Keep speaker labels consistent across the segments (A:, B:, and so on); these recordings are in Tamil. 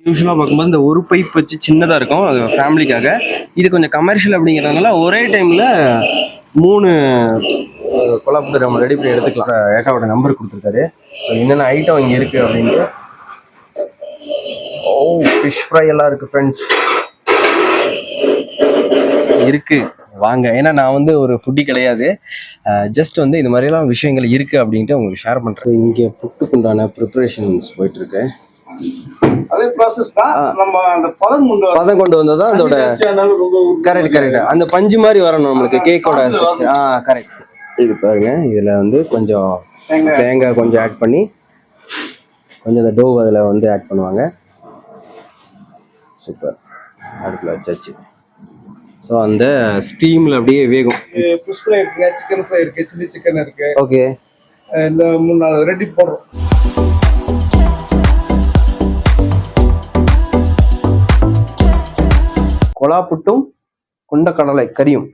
A: யூஸ்வலாக பார்க்கும்போது இந்த ஒரு பைப் வச்சு சின்னதாக இருக்கும், அது ஃபேமிலிக்காக. இது கொஞ்சம் கமர்ஷியல் அப்படிங்கிறதுனால ஒரே டைமில் 3 கொலாப்புட்டு நம்ம ரெடி பண்ணி எடுத்துக்கலாம். ஏட்டாவோட நம்பர் கொடுத்துருக்காரு. ஸோ என்னென்ன ஐட்டம் இங்கே இருக்குது அப்படின்ட்டு. ஓ, ஃபிஷ் ஃப்ரை எல்லாம் இருக்குது ஃப்ரெண்ட்ஸ். இருக்குது, வாங்க. ஏன்னா நான் வந்து ஒரு ஃபுட்டி கிடையாது, ஜஸ்ட் வந்து இந்த மாதிரிலாம் விஷயங்கள் இருக்குது அப்படின்ட்டு உங்களுக்கு ஷேர் பண்ணுறேன். இங்கே புட்டுக்குண்டான ப்ரிப்பரேஷன்ஸ் போயிட்டுருக்கு.
B: அதே ப்ராசஸ் தான். நம்ம அந்த பதம் கொண்டு
A: வந்ததான் அதோட கரெக்ட். அந்த பஞ்சு மாதிரி வரணும் நம்மளுக்கு கேக்கோட. கரெக்ட். இது பாருங்க, இதுல வந்து கொஞ்சம் தேங்காய் கொஞ்சம் ஆட் பண்ணி கொஞ்சம் இந்த டோ அதில் வந்து ஆட் பண்ணுவாங்க. சூப்பர். அடுப்பில் வச்சாச்சு. ஸோ அந்த ஸ்டீமில் அப்படியே வேகும்.
B: ஃபிஷ் ஃப்ரை இருக்கு, சிக்கன் ஃப்ரை இருக்கு, சில்லி சிக்கன் இருக்கு.
A: ஓகே,
B: இந்த 3-4 ரெடி போடுறோம்.
A: கொலாப்புட்டும் கொண்டக்கடலை கறியும்,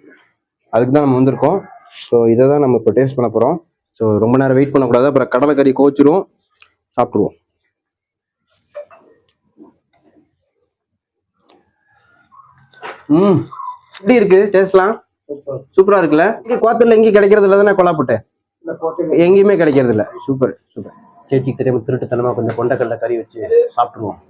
A: அதுக்கு தான் நம்ம வந்திருக்கோம். ஸோ இதை தான் நம்ம இப்போ டேஸ்ட் பண்ண போகிறோம். ஸோ ரொம்ப நேரம் வெயிட் பண்ணக்கூடாது, அப்புறம் கடலை கறி கோச்சிரும். சாப்பிட்ருவோம். எப்படி இருக்கு டேஸ்ட்லாம்? சூப்பரா இருக்குல்ல? இங்கே கோத்தூர்ல எங்கேயும் கிடைக்கிறது இல்லை தானே கொலாப்புட்டு? எங்கேயுமே கிடைக்கிறது இல்லை. Super super. சேச்சிக்கு தெரியாம திருட்டுத்தனமா கொஞ்சம் கொண்டக்கடலை கறி வச்சு சாப்பிட்ருவோம்.